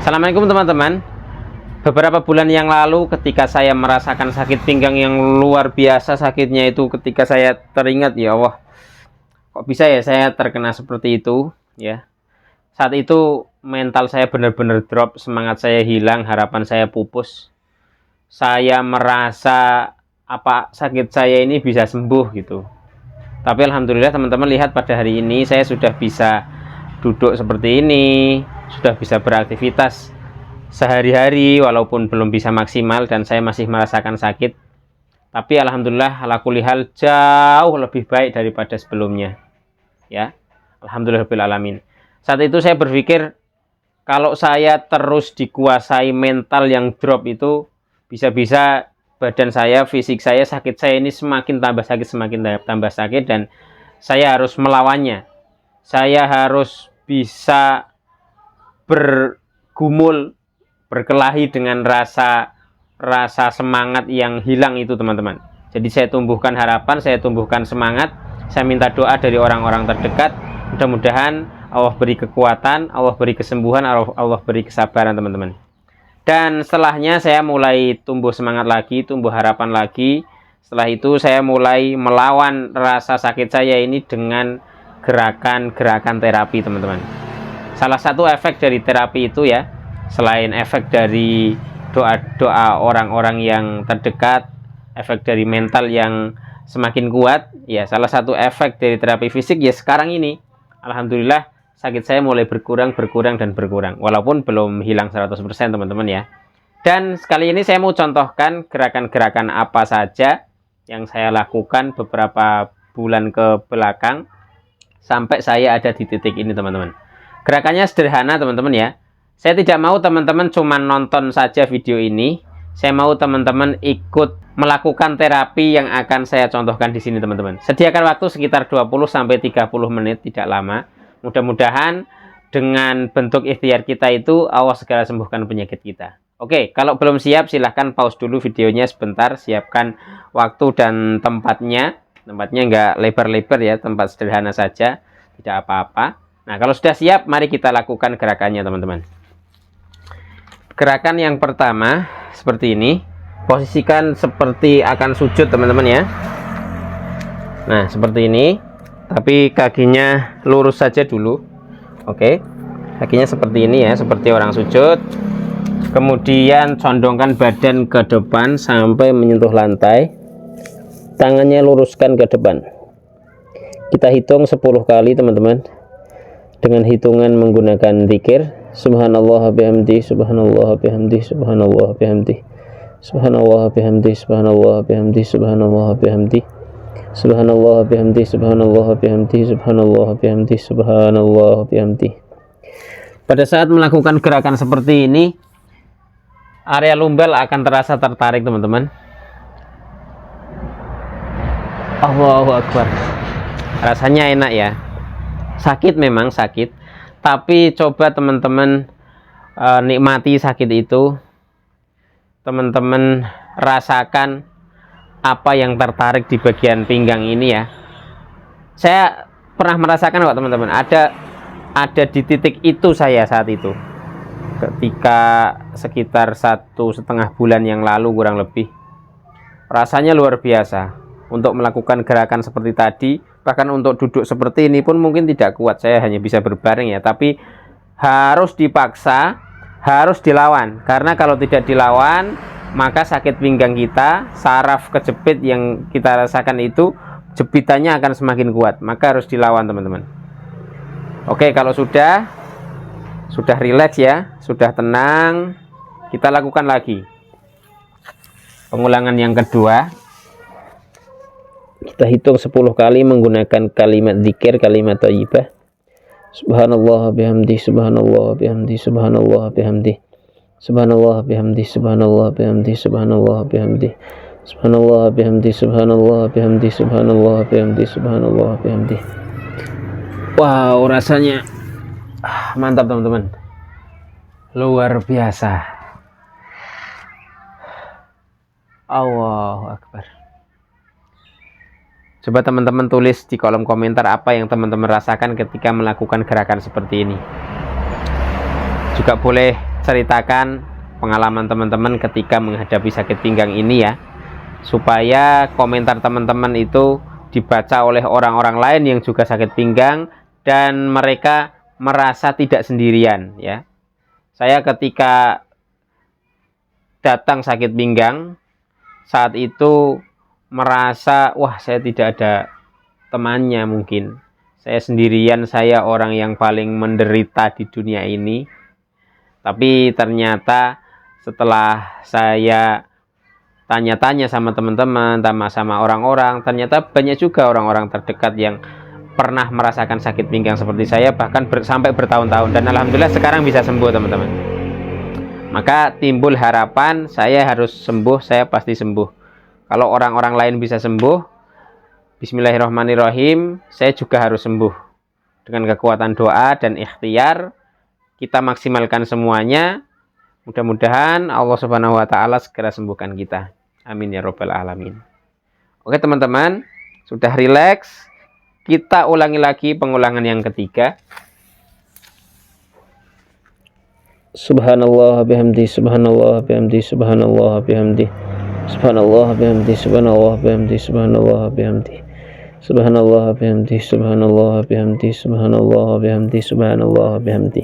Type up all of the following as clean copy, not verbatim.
Assalamualaikum teman-teman. Beberapa bulan yang lalu ketika saya merasakan sakit pinggang yang luar biasa sakitnya itu, ketika saya teringat, ya Allah, kok bisa ya saya terkena seperti itu ya. Saat itu mental saya benar-benar drop, semangat saya hilang, harapan saya pupus. Saya merasa apa sakit saya ini bisa sembuh gitu. Tapi alhamdulillah teman-teman lihat, pada hari ini saya sudah bisa duduk seperti ini, sudah bisa beraktivitas sehari-hari walaupun belum bisa maksimal dan saya masih merasakan sakit. Tapi alhamdulillah ala kulli hal jauh lebih baik daripada sebelumnya. Ya. Alhamdulillahirabbil alamin. Saat itu saya berpikir kalau saya terus dikuasai mental yang drop itu, bisa-bisa badan saya, fisik saya, sakit saya ini semakin tambah sakit, semakin tambah sakit, dan saya harus melawannya. Saya harus bisa bergumul, berkelahi dengan rasa semangat yang hilang itu, teman-teman. Jadi saya tumbuhkan harapan, saya tumbuhkan semangat, saya minta doa dari orang-orang terdekat. Mudah-mudahan Allah beri kekuatan, Allah beri kesembuhan, Allah beri kesabaran, teman-teman. Dan setelahnya saya mulai tumbuh semangat lagi, tumbuh harapan lagi. Setelah itu saya mulai melawan rasa sakit saya ini dengan gerakan-gerakan terapi, teman-teman. Salah satu efek dari terapi itu ya, selain efek dari doa-doa orang-orang yang terdekat, efek dari mental yang semakin kuat, ya salah satu efek dari terapi fisik ya sekarang ini, alhamdulillah sakit saya mulai berkurang, walaupun belum hilang 100% teman-teman ya. Dan sekali ini saya mau contohkan gerakan-gerakan apa saja yang saya lakukan beberapa bulan ke belakang sampai saya ada di titik ini, teman-teman. Gerakannya sederhana, teman-teman ya. Saya tidak mau teman-teman cuma nonton saja video ini. Saya mau teman-teman ikut melakukan terapi yang akan saya contohkan di sini, teman-teman. Sediakan waktu sekitar 20-30 menit, tidak lama. Mudah-mudahan dengan bentuk ikhtiar kita itu Allah segera sembuhkan penyakit kita. Oke, kalau belum siap silahkan pause dulu videonya sebentar, siapkan waktu dan tempatnya. Tempatnya nggak lebar-lebar ya, tempat sederhana saja, tidak apa-apa. Nah, kalau sudah siap, mari kita lakukan gerakannya, teman-teman. Gerakan yang pertama seperti ini. Posisikan seperti akan sujud, teman-teman ya. Nah, seperti ini. Tapi kakinya lurus saja dulu. Oke. Kakinya seperti ini ya, seperti orang sujud. Kemudian condongkan badan ke depan sampai menyentuh lantai. Tangannya luruskan ke depan. Kita hitung 10 kali, teman-teman. Dengan hitungan menggunakan zikir. Subhanallah bihamdi, subhanallah bihamdi, subhanallah bihamdi, subhanallah bihamdi, subhanallah bihamdi, subhanallah bihamdi, subhanallah bihamdi, subhanallah bihamdi, subhanallah bihamdi, subhanallah bihamdi. Pada saat melakukan gerakan seperti ini, area lumbal akan terasa tertarik, teman-teman. Allahu Akbar. Rasanya enak ya. Sakit, memang sakit, tapi coba teman-teman nikmati sakit itu. Teman-teman rasakan apa yang tertarik di bagian pinggang ini ya. Saya pernah merasakan kok, teman-teman. Ada di titik itu saya saat itu, ketika sekitar 1,5 bulan yang lalu kurang lebih. Rasanya luar biasa. Untuk melakukan gerakan seperti tadi, bahkan untuk duduk seperti ini pun mungkin tidak kuat, saya hanya bisa berbaring ya. Tapi harus dipaksa, harus dilawan, karena kalau tidak dilawan maka sakit pinggang kita, saraf kejepit yang kita rasakan itu, jepitannya akan semakin kuat. Maka harus dilawan, teman-teman. Oke, kalau sudah rileks ya, sudah tenang, kita lakukan lagi pengulangan yang kedua. Kita hitung 10 kali menggunakan kalimat zikir, kalimat thayyibah. Subhanallah bihamdi, subhanallah bihamdi, subhanallah bihamdi, subhanallah bihamdi, subhanallah bihamdi, subhanallah bihamdi, subhanallah bihamdi, subhanallah bihamdi, subhanallah bihamdi, subhanallah bihamdi. Wow, rasanya mantap, teman-teman. Luar biasa. Allahu Akbar. Coba teman-teman tulis di kolom komentar apa yang teman-teman rasakan ketika melakukan gerakan seperti ini. Juga boleh ceritakan pengalaman teman-teman ketika menghadapi sakit pinggang ini ya, supaya komentar teman-teman itu dibaca oleh orang-orang lain yang juga sakit pinggang dan mereka merasa tidak sendirian ya. Saya ketika datang sakit pinggang saat itu merasa wah, saya tidak ada temannya, mungkin saya sendirian, saya orang yang paling menderita di dunia ini. Tapi ternyata setelah saya tanya-tanya sama teman-teman, sama orang-orang, ternyata banyak juga orang-orang terdekat yang pernah merasakan sakit pinggang seperti saya, bahkan sampai bertahun-tahun, dan alhamdulillah sekarang bisa sembuh teman-teman. Maka timbul harapan, saya harus sembuh, saya pasti sembuh. Kalau orang-orang lain bisa sembuh, bismillahirrahmanirrahim, saya juga harus sembuh. Dengan kekuatan doa dan ikhtiar, kita maksimalkan semuanya. Mudah-mudahan Allah Subhanahu wa taala segera sembuhkan kita. Amin ya rabbal alamin. Oke teman-teman, sudah rileks. Kita ulangi lagi pengulangan yang ketiga. Subhanallah bihamdi, subhanallah bihamdi, subhanallah bihamdi, subhanallah bihamdi, subhanallah bihamdi, subhanallah bihamdi, subhanallah bihamdi, subhanallah bihamdi, subhanallah bihamdi, subhanallah bihamdi.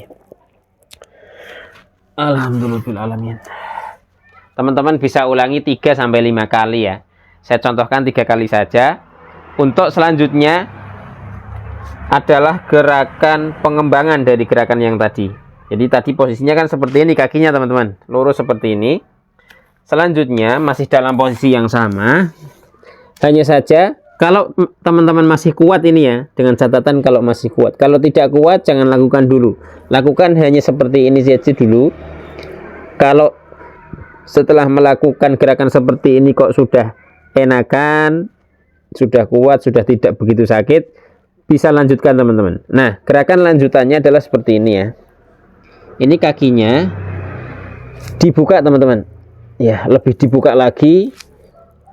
Alhamdulillahirrahmanirrahim. Teman-teman bisa ulangi 3-5 kali ya. Saya contohkan 3 kali saja. Untuk selanjutnya adalah gerakan pengembangan dari gerakan yang tadi. Jadi tadi posisinya kan seperti ini kakinya teman-teman, lurus seperti ini. Selanjutnya masih dalam posisi yang sama. Hanya saja kalau teman-teman masih kuat ini ya, dengan catatan kalau masih kuat. Kalau tidak kuat jangan lakukan dulu. Lakukan hanya seperti ini saja dulu. Kalau setelah melakukan gerakan seperti ini kok sudah enakan, sudah kuat, sudah tidak begitu sakit, bisa lanjutkan teman-teman. Nah, gerakan lanjutannya adalah seperti ini ya. Ini kakinya dibuka teman-teman. Ya, lebih dibuka lagi.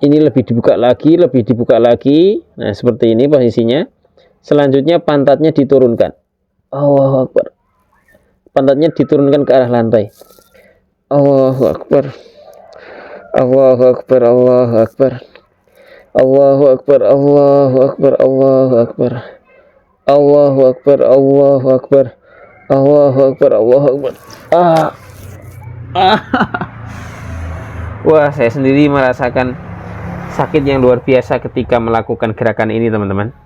Ini lebih dibuka lagi, lebih dibuka lagi. Nah, seperti ini posisinya. Selanjutnya pantatnya diturunkan. Allahu Akbar. Pantatnya diturunkan ke arah lantai. Allahu Akbar. Allahu Akbar. Allahu Akbar. Allahu Akbar. Allahu Akbar. Allahu Akbar. Allahu Akbar. Allahu Akbar. Allahu Akbar. Allahu Akbar. Wah, saya sendiri merasakan sakit yang luar biasa ketika melakukan gerakan ini teman-teman.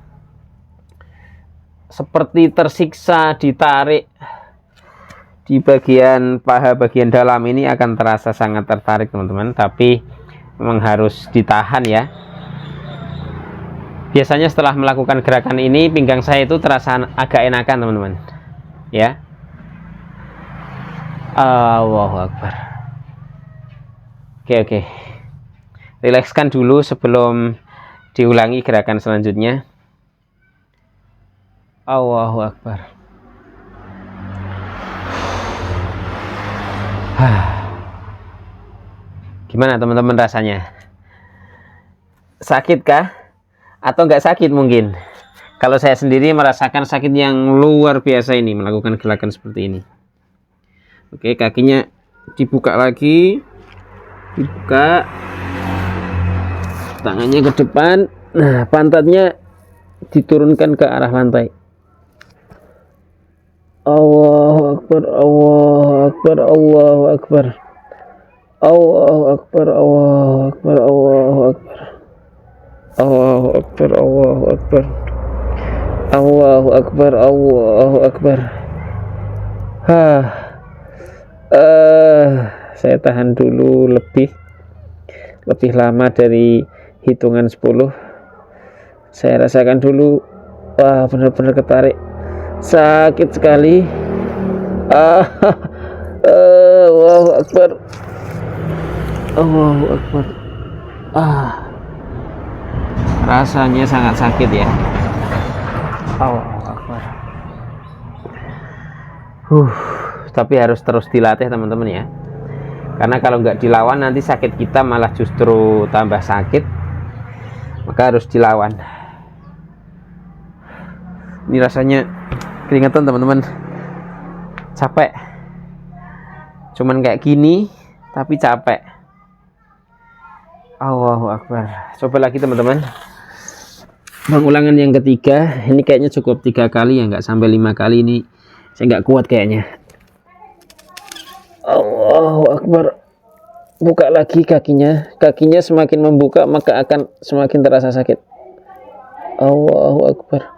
Seperti tersiksa, ditarik di bagian paha bagian dalam ini akan terasa sangat tertarik teman-teman, tapi memang harus ditahan ya. Biasanya setelah melakukan gerakan ini pinggang saya itu terasa agak enakan teman-teman ya. Allahu Akbar. Oke, rilekskan dulu sebelum diulangi gerakan selanjutnya. Allahu Akbar. Gimana teman-teman rasanya? Sakit kah? Atau nggak sakit mungkin? Kalau saya sendiri merasakan sakit yang luar biasa ini melakukan gerakan seperti ini. Oke, kakinya dibuka lagi, dibuka, tangannya ke depan. Nah, pantatnya diturunkan ke arah lantai. Allahu Akbar, Allahu Akbar, Allahu Akbar. Allahu Akbar, Allahu Akbar, Allahu Akbar. Allahu Akbar, Allahu Akbar. Allahu Akbar, Allahu Akbar. Saya tahan dulu lebih lama dari hitungan 10. Saya rasakan dulu. Wah, benar-benar ketarik. Sakit sekali. Allahu Akbar. Allahu Akbar. Rasanya sangat sakit ya. Allahu Akbar. Tapi harus terus dilatih teman-teman ya. Karena kalau nggak dilawan nanti sakit kita malah justru tambah sakit. Maka harus dilawan. Ini rasanya keringetan teman-teman, capek, Cuman kayak gini tapi capek. Allahu Akbar. Coba lagi teman-teman. Pengulangan yang ketiga, ini kayaknya cukup 3 kali ya, nggak sampai 5 kali. Ini saya nggak kuat kayaknya. Allahu Akbar. Buka lagi kakinya. Kakinya semakin membuka maka akan semakin terasa sakit. Allahu Akbar.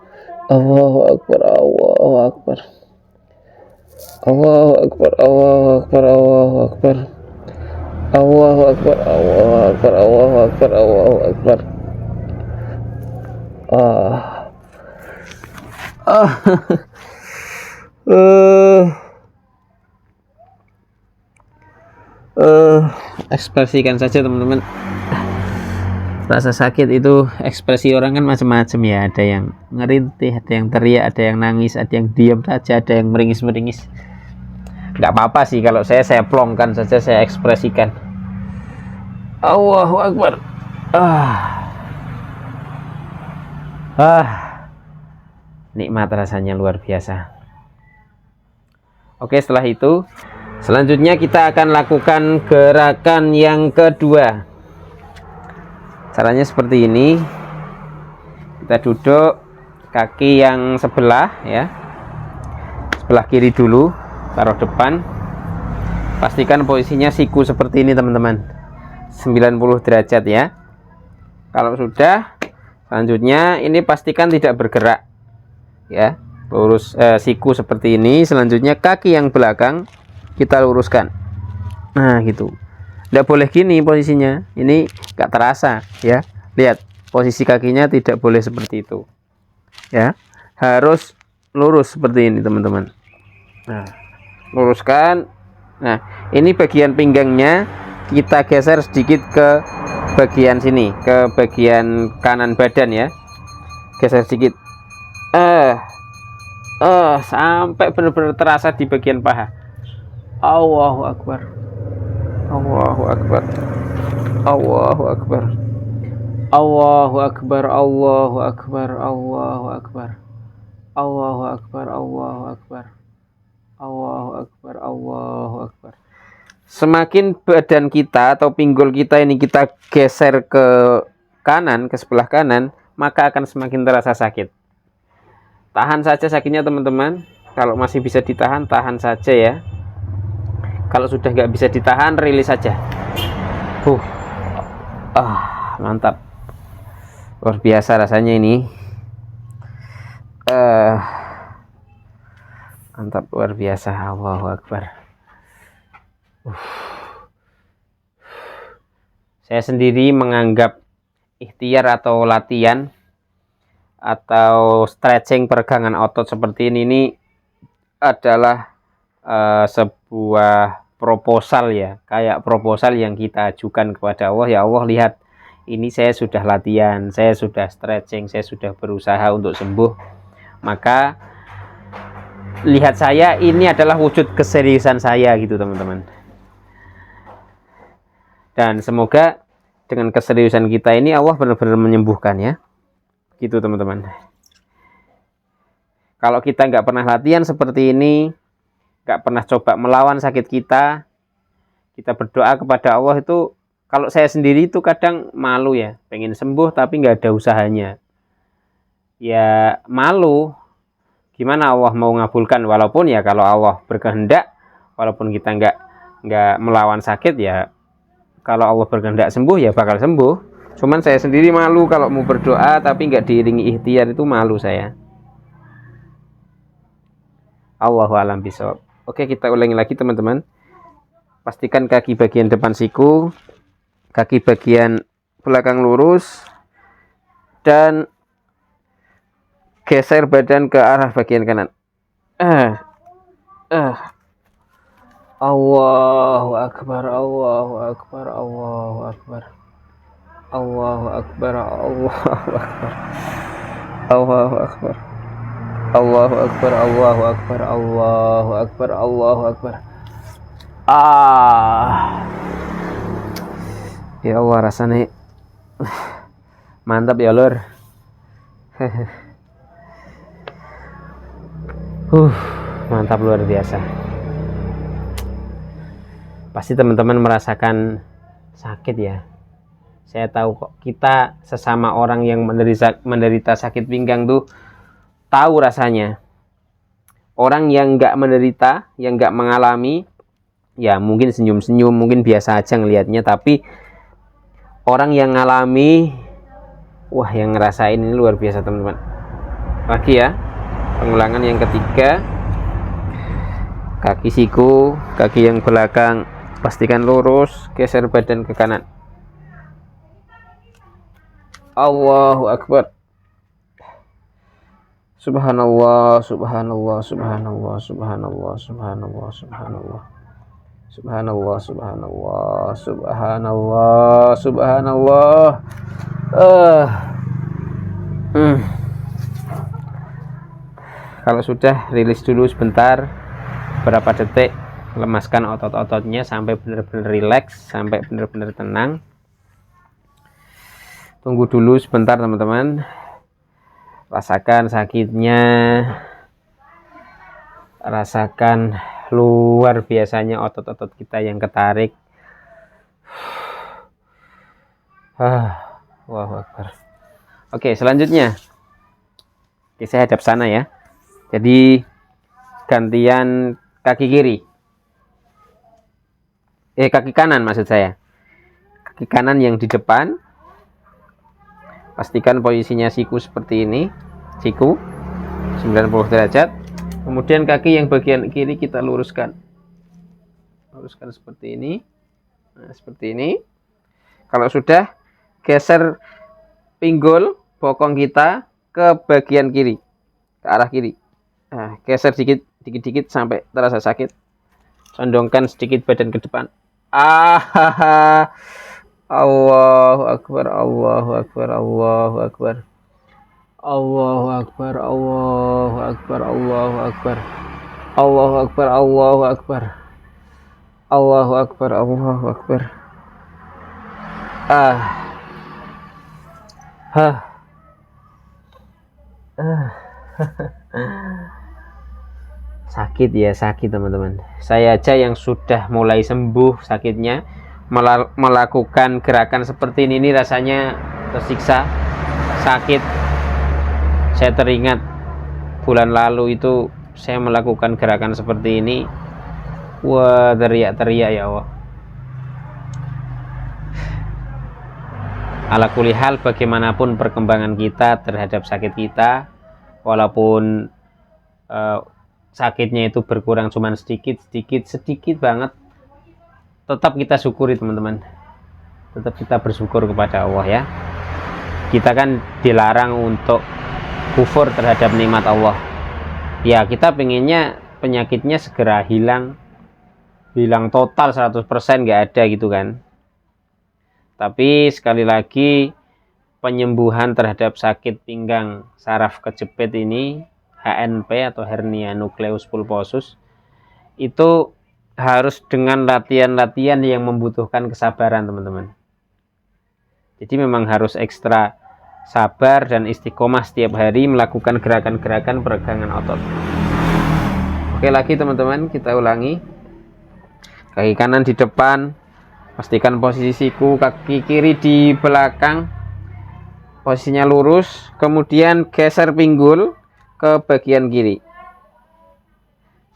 Allahu Akbar. Allahu Akbar. Allahu Akbar. Allahu Akbar. Allahu Akbar. Allahu Akbar. Allahu Akbar. Allahu Akbar. Allahu Akbar. Ekspresikan saja teman-teman. Rasa sakit itu ekspresi orang kan macam-macam ya. Ada yang ngerintih, ada yang teriak, ada yang nangis, ada yang diam saja, ada yang meringis-meringis. Nggak apa-apa sih kalau saya plongkan saja, saya ekspresikan. Allahu Akbar. Nikmat rasanya, luar biasa. Oke, setelah itu selanjutnya kita akan lakukan gerakan yang kedua. Caranya seperti ini. Kita duduk, kaki yang sebelah ya, sebelah kiri dulu, taruh depan. Pastikan posisinya siku seperti ini teman-teman, 90 derajat ya. Kalau sudah, selanjutnya ini pastikan tidak bergerak ya, lurus siku seperti ini. Selanjutnya kaki yang belakang kita luruskan, nah gitu. Tidak boleh gini posisinya, ini gak terasa ya. Lihat posisi kakinya tidak boleh seperti itu ya, harus lurus seperti ini teman-teman. Nah, luruskan. Nah, ini bagian pinggangnya kita geser sedikit ke bagian sini, ke bagian kanan badan ya, geser sedikit sampai benar-benar terasa di bagian paha. Allahu Akbar. Allahu Akbar. Allahu Akbar. Allahu Akbar. Allahu Akbar. Allahu Akbar. Allahu Akbar. Allahu Akbar. Allahu Akbar. Allahu Akbar. Semakin badan kita atau pinggul kita ini kita geser ke kanan, ke sebelah kanan, maka akan semakin terasa sakit. Tahan saja sakitnya teman-teman. Kalau masih bisa ditahan, tahan saja ya. Kalau sudah nggak bisa ditahan, rilis saja. Mantap, luar biasa rasanya ini. Mantap, luar biasa. Allahu Akbar. Saya sendiri menganggap ikhtiar atau latihan atau stretching peregangan otot seperti ini adalah sebuah proposal ya, kayak proposal yang kita ajukan kepada Allah. Ya Allah, lihat ini saya sudah latihan, saya sudah stretching, saya sudah berusaha untuk sembuh, maka lihat saya, ini adalah wujud keseriusan saya gitu teman-teman. Dan semoga dengan keseriusan kita ini Allah benar-benar menyembuhkan ya, gitu teman-teman. Kalau kita nggak pernah latihan seperti ini, nggak pernah coba melawan sakit kita berdoa kepada Allah itu, kalau saya sendiri itu kadang malu ya, pengen sembuh tapi nggak ada usahanya ya, malu. Gimana Allah mau ngabulkan? Walaupun ya kalau Allah berkehendak, walaupun kita nggak melawan sakit ya, kalau Allah berkehendak sembuh ya bakal sembuh. Cuman saya sendiri malu kalau mau berdoa tapi nggak diiringi ikhtiar, itu malu saya. Allahu a'lam bishawab. Oke, kita ulangi lagi teman-teman. Pastikan kaki bagian depan siku, kaki bagian belakang lurus, dan geser badan ke arah bagian kanan. Allahu Akbar. Allahu Akbar. Allahu Akbar. Allahu Akbar. Allahu Akbar. Allahu Akbar. Allahu Akbar. Allahu Akbar. Allahu Akbar. Allahu Akbar. Ya Allah, rasanya mantap ya lur. Mantap, luar biasa. Pasti teman-teman merasakan sakit ya. Saya tahu kok, kita sesama orang yang menderita sakit pinggang tuh tahu rasanya. Orang yang nggak menderita, yang nggak mengalami, ya mungkin senyum-senyum, mungkin biasa aja ngelihatnya. Tapi orang yang ngalami, wah, yang ngerasain ini luar biasa teman-teman. Lagi ya, pengulangan yang ketiga. Kaki siku, kaki yang belakang pastikan lurus, geser badan ke kanan. Allahu Akbar. Subhanallah, subhanallah, subhanallah, subhanallah, subhanallah, subhanallah. Subhanallah, subhanallah, subhanallah, subhanallah. Kalau sudah, rilis dulu sebentar, berapa detik, lemaskan otot-ototnya sampai benar-benar rileks, sampai benar-benar tenang. Tunggu dulu sebentar teman-teman, rasakan sakitnya, rasakan luar biasanya otot-otot kita yang ketarik. Allahu Akbar. Oke, selanjutnya saya hadap sana ya. Jadi gantian kaki kiri, kaki kanan maksud saya. Kaki kanan yang di depan, pastikan posisinya siku seperti ini, siku 90 derajat. Kemudian kaki yang bagian kiri kita luruskan seperti ini. Nah, seperti ini. Kalau sudah, geser pinggul bokong kita ke bagian kiri, ke arah kiri. Nah, geser dikit-dikit sampai terasa sakit. Condongkan sedikit badan ke depan. Allahu Akbar, Allahu Akbar, Allahu Akbar. Allahu Akbar, Allahu Akbar, Allahu Akbar. Allahu Akbar, Allahu Akbar. Allahu Akbar, Allahu Akbar. Sakit ya, sakit teman-teman. Saya aja yang sudah mulai sembuh sakitnya, melakukan gerakan seperti ini rasanya tersiksa, sakit. Saya teringat bulan lalu itu saya melakukan gerakan seperti ini. Wah, teriak-teriak ya Allah. Ala kulli hal, bagaimanapun perkembangan kita terhadap sakit kita, walaupun sakitnya itu berkurang cuman sedikit banget, tetap kita syukuri teman-teman. Tetap kita bersyukur kepada Allah ya. Kita kan dilarang untuk kufur terhadap nikmat Allah. Ya, kita pengennya penyakitnya segera hilang total 100%, nggak ada gitu kan. Tapi sekali lagi, penyembuhan terhadap sakit pinggang saraf kejepit ini, HNP atau hernia nucleus pulposus, itu harus dengan latihan-latihan yang membutuhkan kesabaran teman-teman. Jadi memang harus ekstra sabar dan istiqomah setiap hari melakukan gerakan-gerakan peregangan otot. Oke, lagi teman-teman, kita ulangi. Kaki kanan di depan, pastikan posisi siku, kaki kiri di belakang, posisinya lurus. Kemudian geser pinggul ke bagian kiri,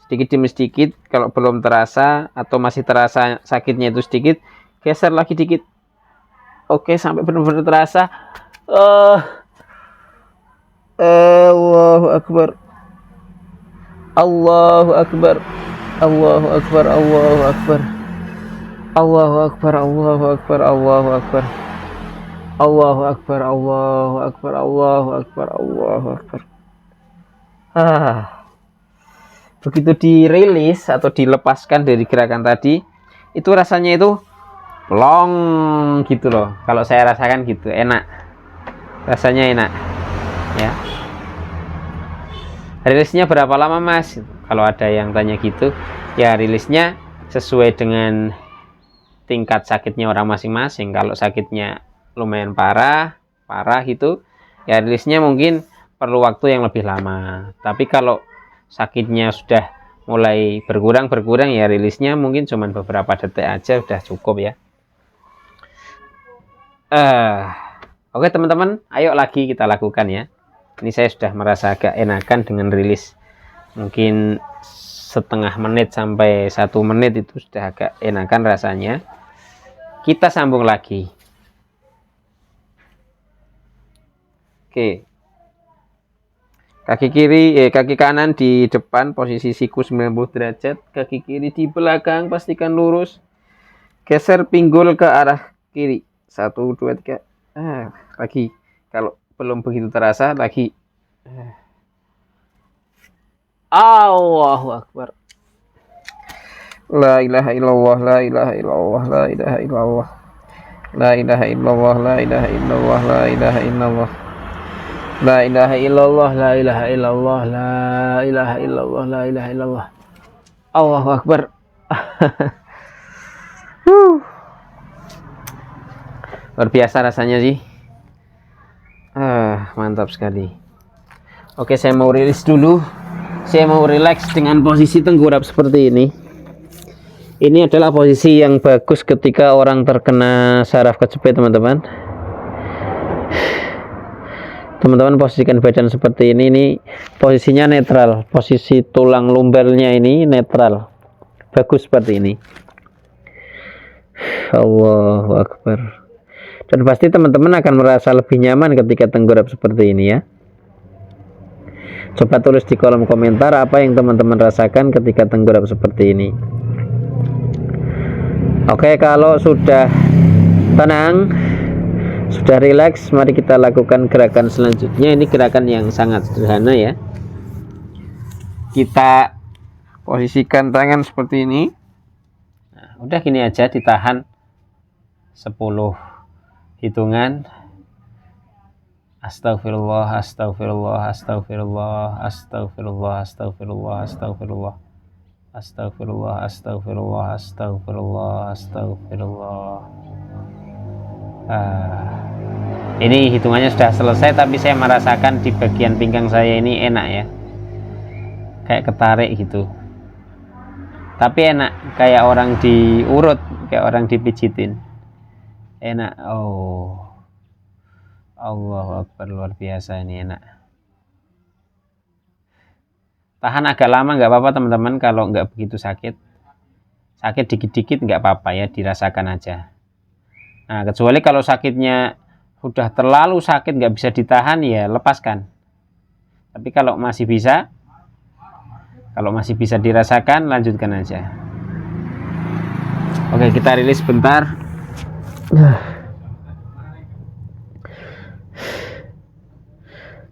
sedikit demi sedikit. Kalau belum terasa atau masih terasa sakitnya itu sedikit, geser lagi dikit. Oke, sampai benar-benar terasa. Allahu Akbar, Allahu Akbar, Allahu Akbar, Allahu Akbar, Allahu Akbar, Allahu Akbar, Allahu Akbar, Allahu Akbar, Allahu Akbar, Allahu Akbar, Allahu Akbar. Begitu dirilis atau dilepaskan dari gerakan tadi, itu rasanya itu long gitu loh. Kalau saya rasakan gitu, enak. Rasanya enak. Ya. Rilisnya berapa lama, Mas? Kalau ada yang tanya gitu, ya rilisnya sesuai dengan tingkat sakitnya orang masing-masing. Kalau sakitnya lumayan parah gitu, ya rilisnya mungkin perlu waktu yang lebih lama. Tapi kalau sakitnya sudah mulai berkurang ya, rilisnya mungkin cuman beberapa detik aja udah cukup ya. Oke teman-teman, ayo lagi kita lakukan ya. Ini saya sudah merasa agak enakan dengan rilis mungkin setengah menit sampai 1 menit, itu sudah agak enakan rasanya. Kita sambung lagi. Oke. Kaki kanan di depan posisi siku 90 derajat, kaki kiri di belakang pastikan lurus. Geser pinggul ke arah kiri. 1 2 3. Lagi. Kalau belum begitu terasa lagi. Allahu Akbar. La ilaha illallah, la ilaha illallah, la ilaha illallah. La ilaha illallah, la ilaha illallah, la ilaha illallah. La ilaha illallah, la ilaha illallah, la ilaha illallah, la ilaha illallah. Allahu Akbar. Luar biasa rasanya sih. Mantap sekali. Oke, saya mau rilis dulu. Saya mau relax dengan posisi tengkurap seperti ini. Ini adalah posisi yang bagus ketika orang terkena saraf kejepit, teman-teman. Teman-teman posisikan badan seperti ini posisinya netral. Posisi tulang lumbalnya ini netral. Bagus seperti ini. Allahu Akbar. Dan pasti teman-teman akan merasa lebih nyaman ketika tengkurap seperti ini ya. Coba tulis di kolom komentar apa yang teman-teman rasakan ketika tengkurap seperti ini. Oke, kalau sudah tenang, sudah rileks, mari kita lakukan gerakan selanjutnya. Ini gerakan yang sangat sederhana ya. Kita posisikan tangan seperti ini. Nah, udah gini aja, ditahan 10 hitungan. Astagfirullah, astagfirullah, astagfirullah, astagfirullah, astagfirullah, astagfirullah, astagfirullah, astagfirullah, astagfirullah, astagfirullah. Ini hitungannya sudah selesai, tapi saya merasakan di bagian pinggang saya ini enak ya, kayak ketarik gitu, tapi enak, kayak orang diurut, kayak orang dipijitin, enak. Oh, Allahu Akbar, luar biasa, ini enak. Tahan agak lama nggak apa-apa teman-teman, kalau nggak begitu sakit dikit-dikit nggak apa-apa ya, dirasakan aja. Nah, kecuali kalau sakitnya udah terlalu sakit nggak bisa ditahan ya lepaskan. Tapi kalau masih bisa dirasakan, lanjutkan aja. Oke, kita rilis bentar.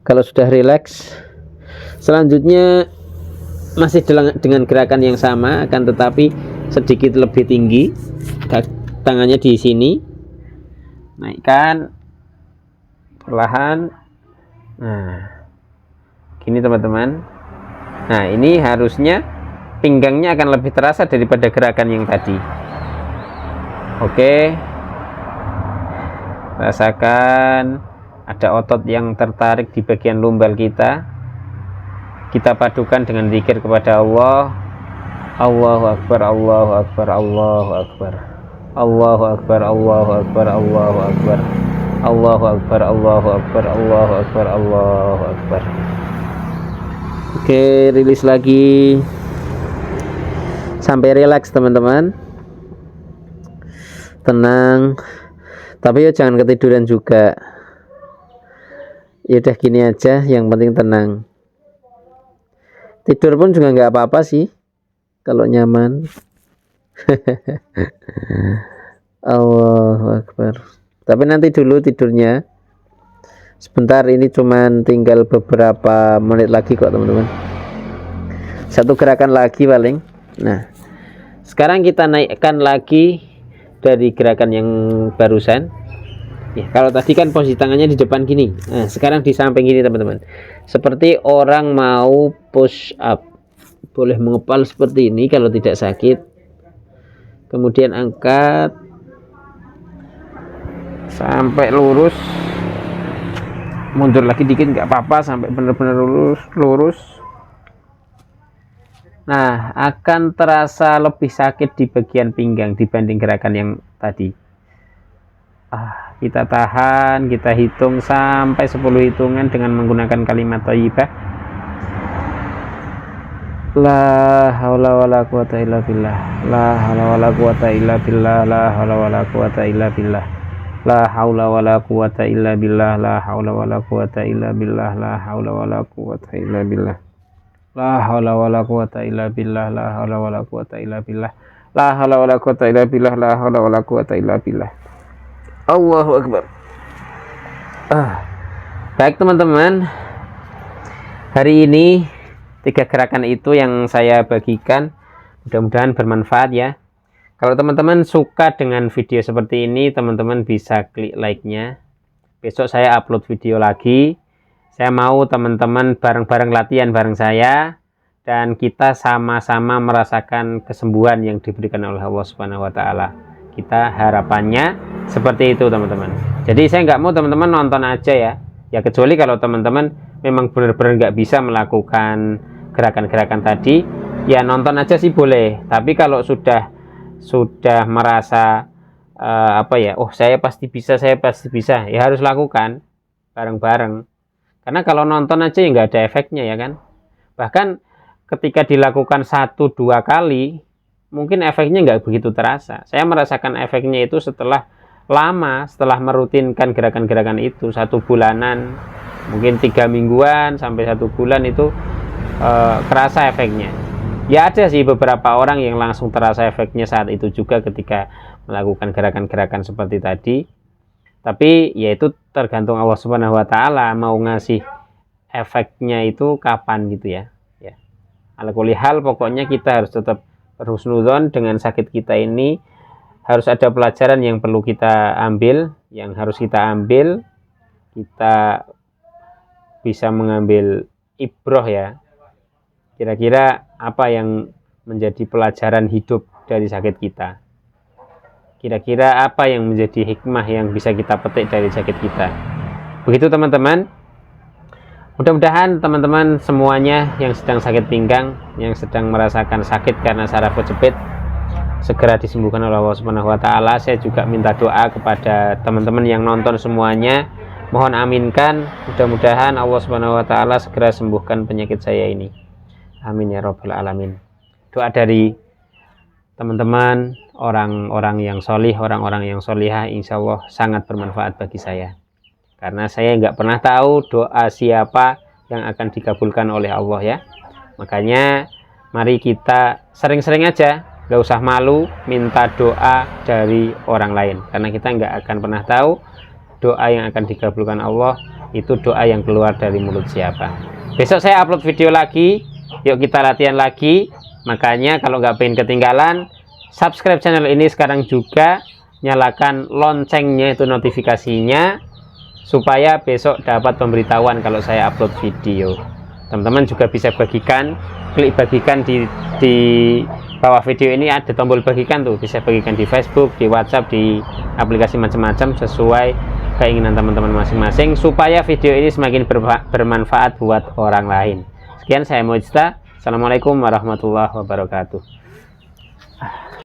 Kalau sudah rileks, selanjutnya masih dengan gerakan yang sama, akan tetapi sedikit lebih tinggi. Tangannya di sini, naikkan perlahan. Nah, gini teman-teman. Nah, ini harusnya pinggangnya akan lebih terasa daripada gerakan yang tadi. Oke, rasakan ada otot yang tertarik di bagian lumbal kita. Kita padukan dengan zikir kepada Allah. Allahu Akbar, Allahu Akbar, Allahu Akbar, Allahu Akbar, Allahu Akbar, Allahu Akbar, Allahu Akbar, Allahu Akbar, Allahu Akbar, Allahu Akbar. Oke, rilis lagi sampai rileks teman-teman. Tenang, tapi ya jangan ketiduran juga. Ya udah gini aja, yang penting tenang. Tidur pun juga nggak apa-apa sih kalau nyaman. Allahu Akbar. Tapi nanti dulu tidurnya. Sebentar, ini cuman tinggal beberapa menit lagi kok teman-teman. Satu gerakan lagi paling. Nah, sekarang kita naikkan lagi dari gerakan yang barusan. Ya, kalau tadi kan posisi tangannya di depan gini. Nah, sekarang di samping gini teman-teman. Seperti orang mau push up. Boleh mengepal seperti ini kalau tidak sakit. Kemudian angkat sampai lurus. Mundur lagi dikit nggak apa-apa sampai benar-benar lurus. Nah, akan terasa lebih sakit di bagian pinggang dibanding gerakan yang tadi. Kita tahan, kita hitung sampai 10 hitungan dengan menggunakan kalimat thayyibah. La haula wala quwata illa billah. La haula wala quwata illa billah. La haula wala quwata illa billah. La haula wala quwata illa billah. La haula wala quwata illa billah. La haula wala quwata illa billah. La haula wala quwata illa billah. La haula wala quwata illa billah. La haula wala quwata illa billah. La haula wala quwata illa billah. Allahu akbar. Baik teman-teman, hari ini 3 gerakan itu yang saya bagikan, mudah-mudahan bermanfaat ya. Kalau teman-teman suka dengan video seperti ini, teman-teman bisa klik like-nya. Besok saya upload video lagi. Saya mau teman-teman bareng-bareng latihan bareng saya, dan kita sama-sama merasakan kesembuhan yang diberikan oleh Allah Subhanahu wa Ta'ala. Kita harapannya seperti itu teman-teman. Jadi saya nggak mau teman-teman nonton aja ya. Ya kecuali kalau teman-teman memang benar-benar nggak bisa melakukan gerakan-gerakan tadi, ya nonton aja sih boleh. Tapi kalau sudah merasa saya pasti bisa, ya harus lakukan bareng-bareng. Karena kalau nonton aja ya nggak ada efeknya ya kan. Bahkan ketika dilakukan 1-2 kali, mungkin efeknya nggak begitu terasa. Saya merasakan efeknya itu setelah merutinkan gerakan-gerakan itu 1 bulanan, mungkin 3 mingguan sampai 1 bulan itu kerasa efeknya. Ya ada sih beberapa orang yang langsung terasa efeknya saat itu juga ketika melakukan gerakan-gerakan seperti tadi. Tapi ya itu tergantung Allah Subhanahu wa Ta'ala mau ngasih efeknya itu kapan gitu ya. Ala kulli hal pokoknya kita harus tetap husnudzon dengan sakit kita ini. Harus ada pelajaran yang perlu kita ambil, yang harus kita ambil. Kita bisa mengambil ibroh ya. Kira-kira apa yang menjadi pelajaran hidup dari sakit kita? Kira-kira apa yang menjadi hikmah yang bisa kita petik dari sakit kita? Begitu teman-teman. Mudah-mudahan teman-teman semuanya yang sedang sakit pinggang, yang sedang merasakan sakit karena saraf kejepit, segera disembuhkan oleh Allah Subhanahu wa Ta'ala. Saya juga minta doa kepada teman-teman yang nonton semuanya. Mohon aminkan, mudah-mudahan Allah Subhanahu wa Ta'ala segera sembuhkan penyakit saya ini. Amin ya rabbal alamin. Doa dari teman-teman, orang-orang yang solih, orang-orang yang solihah, insya Allah sangat bermanfaat bagi saya. Karena saya nggak pernah tahu doa siapa yang akan dikabulkan oleh Allah ya. Makanya mari kita sering-sering aja, nggak usah malu minta doa dari orang lain. Karena kita nggak akan pernah tahu doa yang akan dikabulkan Allah itu doa yang keluar dari mulut siapa. Besok saya upload video lagi, yuk kita latihan lagi. Makanya kalau nggak pengen ketinggalan, subscribe channel ini sekarang juga, nyalakan loncengnya itu notifikasinya, supaya besok dapat pemberitahuan kalau saya upload video. Teman-teman juga bisa bagikan, klik bagikan di bawah video ini ada tombol bagikan tuh, bisa bagikan di Facebook, di WhatsApp, di aplikasi macam-macam sesuai keinginan teman-teman masing-masing, supaya video ini semakin bermanfaat buat orang lain. Sekian, saya Mojta. Assalamualaikum warahmatullahi wabarakatuh.